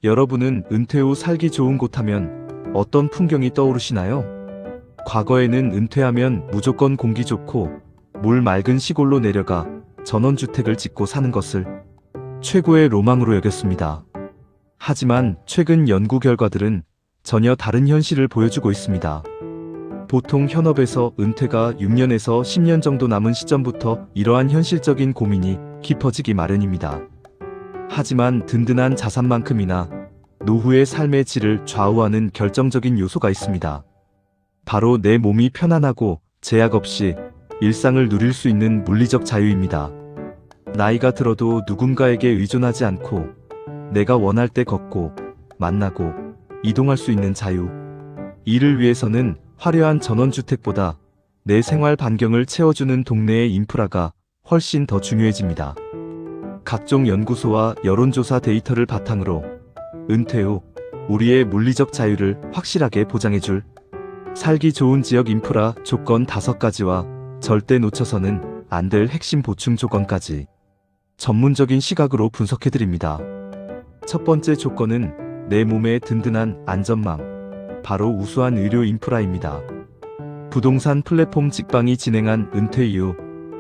여러분은 은퇴 후 살기 좋은 곳 하면 어떤 풍경이 떠오르시나요? 과거에는 은퇴하면 무조건 공기 좋고 물 맑은 시골로 내려가 전원주택을 짓고 사는 것을 최고의 로망으로 여겼습니다. 하지만 최근 연구 결과들은 전혀 다른 현실을 보여주고 있습니다. 보통 현업에서 은퇴가 6년에서 10년 정도 남은 시점부터 이러한 현실적인 고민이 깊어지기 마련입니다. 하지만 든든한 자산만큼이나 노후의 삶의 질을 좌우하는 결정적인 요소가 있습니다. 바로 내 몸이 편안하고 제약 없이 일상을 누릴 수 있는 물리적 자유입니다. 나이가 들어도 누군가에게 의존하지 않고 내가 원할 때 걷고 만나고 이동할 수 있는 자유. 이를 위해서는 화려한 전원주택보다 내 생활 반경을 채워주는 동네의 인프라가 훨씬 더 중요해집니다. 각종 연구소와 여론조사 데이터를 바탕으로 은퇴 후 우리의 물리적 자유를 확실하게 보장해줄 살기 좋은 지역 인프라 조건 5가지와 절대 놓쳐서는 안 될 핵심 보충 조건까지 전문적인 시각으로 분석해드립니다. 첫 번째 조건은 내 몸의 든든한 안전망, 바로 우수한 의료 인프라입니다. 부동산 플랫폼 직방이 진행한 은퇴 이후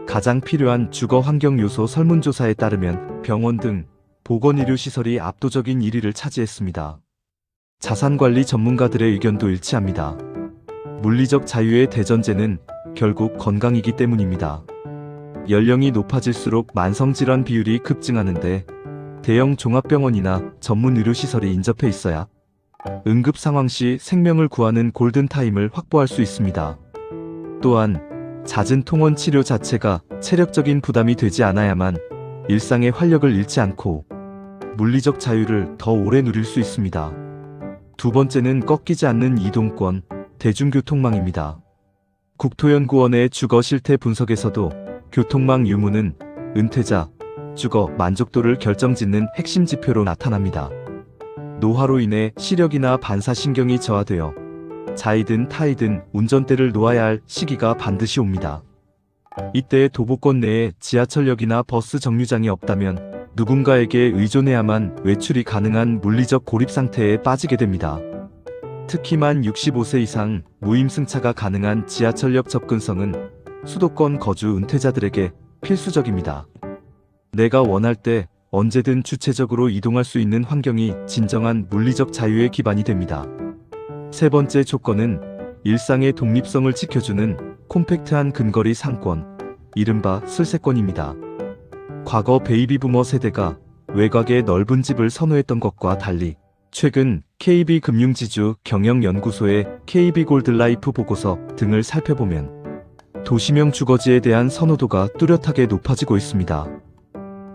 가장 필요한 주거 환경 요소 설문조사에 따르면 병원 등 보건의료시설이 압도적인 1위를 차지했습니다. 자산관리 전문가들의 의견도 일치합니다. 물리적 자유의 대전제는 결국 건강이기 때문입니다. 연령이 높아질수록 만성질환 비율이 급증하는데 대형 종합병원이나 전문 의료시설이 인접해 있어야 응급 상황 시 생명을 구하는 골든타임을 확보할 수 있습니다. 또한 잦은 통원 치료 자체가 체력적인 부담이 되지 않아야만 일상의 활력을 잃지 않고 물리적 자유를 더 오래 누릴 수 있습니다. 두 번째는 꺾이지 않는 이동권, 대중교통망입니다. 국토연구원의 주거 실태 분석에서도 교통망 유무는 은퇴자, 주거 만족도를 결정짓는 핵심 지표로 나타납니다. 노화로 인해 시력이나 반사신경이 저하되어 자이든 타이든 운전대를 놓아야 할 시기가 반드시 옵니다. 이때 도보권 내에 지하철역이나 버스 정류장이 없다면 누군가에게 의존해야만 외출이 가능한 물리적 고립 상태에 빠지게 됩니다. 특히 만 65세 이상 무임승차가 가능한 지하철역 접근성은 수도권 거주 은퇴자들에게 필수적입니다. 내가 원할 때 언제든 주체적으로 이동할 수 있는 환경이 진정한 물리적 자유의 기반이 됩니다. 세 번째 조건은 일상의 독립성을 지켜주는 콤팩트한 근거리 상권, 이른바 슬세권입니다. 과거 베이비부머 세대가 외곽의 넓은 집을 선호했던 것과 달리 최근 KB금융지주 경영연구소의 KB골드라이프 보고서 등을 살펴보면 도시명 주거지에 대한 선호도가 뚜렷하게 높아지고 있습니다.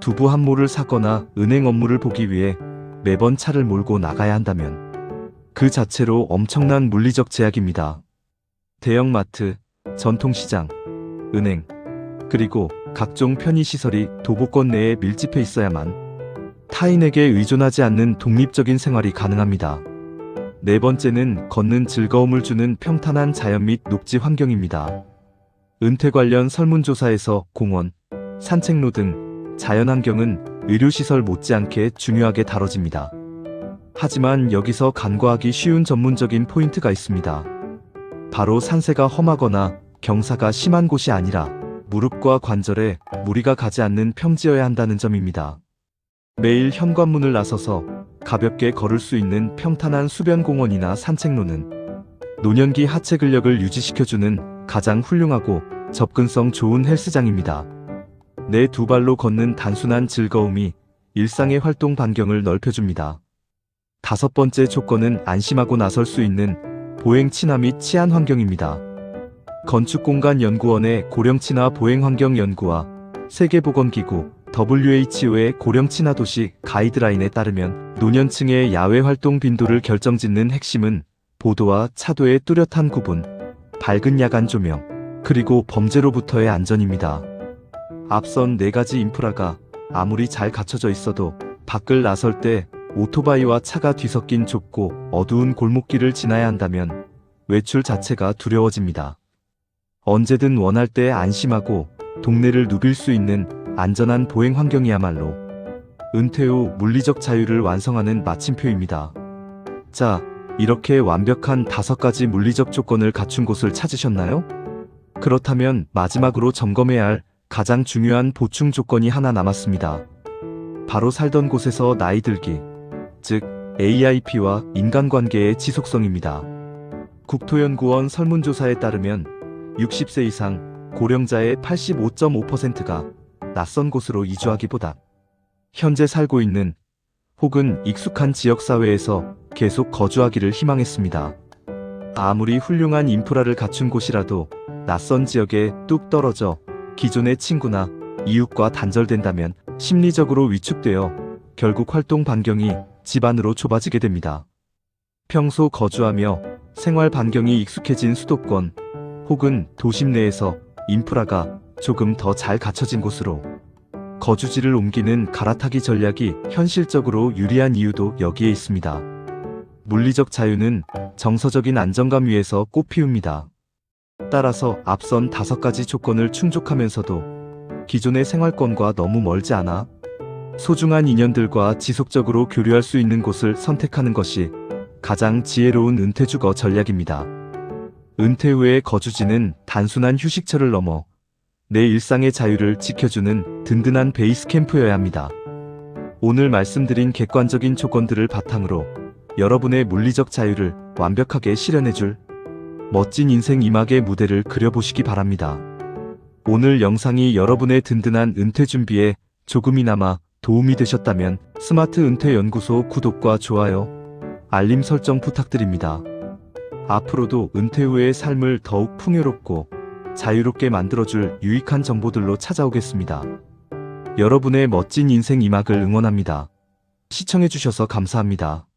두부 한 모를 사거나 은행 업무를 보기 위해 매번 차를 몰고 나가야 한다면 그 자체로 엄청난 물리적 제약입니다. 대형마트, 전통시장, 은행, 그리고 각종 편의시설이 도보권 내에 밀집해 있어야만 타인에게 의존하지 않는 독립적인 생활이 가능합니다. 네 번째는 걷는 즐거움을 주는 평탄한 자연 및 녹지 환경입니다. 은퇴 관련 설문조사에서 공원, 산책로 등 자연환경은 의료시설 못지않게 중요하게 다뤄집니다. 하지만 여기서 간과하기 쉬운 전문적인 포인트가 있습니다. 바로 산세가 험하거나 경사가 심한 곳이 아니라 무릎과 관절에 무리가 가지 않는 평지여야 한다는 점입니다. 매일 현관문을 나서서 가볍게 걸을 수 있는 평탄한 수변공원이나 산책로는 노년기 하체 근력을 유지시켜주는 가장 훌륭하고 접근성 좋은 헬스장입니다. 내 두 발로 걷는 단순한 즐거움이 일상의 활동 반경을 넓혀줍니다. 다섯 번째 조건은 안심하고 나설 수 있는 보행 친화 및 치안 환경입니다. 건축공간연구원의 고령친화 보행환경 연구와 세계보건기구 WHO의 고령친화 도시 가이드라인에 따르면 노년층의 야외 활동 빈도를 결정짓는 핵심은 보도와 차도의 뚜렷한 구분, 밝은 야간 조명, 그리고 범죄로부터의 안전입니다. 앞선 4가지 인프라가 아무리 잘 갖춰져 있어도 밖을 나설 때 오토바이와 차가 뒤섞인 좁고 어두운 골목길을 지나야 한다면 외출 자체가 두려워집니다. 언제든 원할 때 안심하고 동네를 누빌 수 있는 안전한 보행 환경이야말로 은퇴 후 물리적 자유를 완성하는 마침표입니다. 자, 이렇게 완벽한 5가지 물리적 조건을 갖춘 곳을 찾으셨나요? 그렇다면 마지막으로 점검해야 할 가장 중요한 보충 조건이 하나 남았습니다. 바로 살던 곳에서 나이 들기, 즉 AIP와 인간관계의 지속성입니다. 국토연구원 설문조사에 따르면 60세 이상 고령자의 85.5%가 낯선 곳으로 이주하기보다 현재 살고 있는 혹은 익숙한 지역사회에서 계속 거주하기를 희망했습니다. 아무리 훌륭한 인프라를 갖춘 곳이라도 낯선 지역에 뚝 떨어져 기존의 친구나 이웃과 단절된다면 심리적으로 위축되어 결국 활동 반경이 집안으로 좁아지게 됩니다. 평소 거주하며 생활 반경이 익숙해진 수도권 혹은 도심 내에서 인프라가 조금 더 잘 갖춰진 곳으로 거주지를 옮기는 갈아타기 전략이 현실적으로 유리한 이유도 여기에 있습니다. 물리적 자유는 정서적인 안정감 위에서 꽃피웁니다. 따라서 앞선 5가지 조건을 충족하면서도 기존의 생활권과 너무 멀지 않아 소중한 인연들과 지속적으로 교류할 수 있는 곳을 선택하는 것이 가장 지혜로운 은퇴주거 전략입니다. 은퇴 후의 거주지는 단순한 휴식처를 넘어 내 일상의 자유를 지켜주는 든든한 베이스 캠프여야 합니다. 오늘 말씀드린 객관적인 조건들을 바탕으로 여러분의 물리적 자유를 완벽하게 실현해줄 멋진 인생 2막의 무대를 그려보시기 바랍니다. 오늘 영상이 여러분의 든든한 은퇴 준비에 조금이나마 도움이 되셨다면 스마트 은퇴 연구소 구독과 좋아요, 알림 설정 부탁드립니다. 앞으로도 은퇴 후의 삶을 더욱 풍요롭고 자유롭게 만들어줄 유익한 정보들로 찾아오겠습니다. 여러분의 멋진 인생 2막을 응원합니다. 시청해주셔서 감사합니다.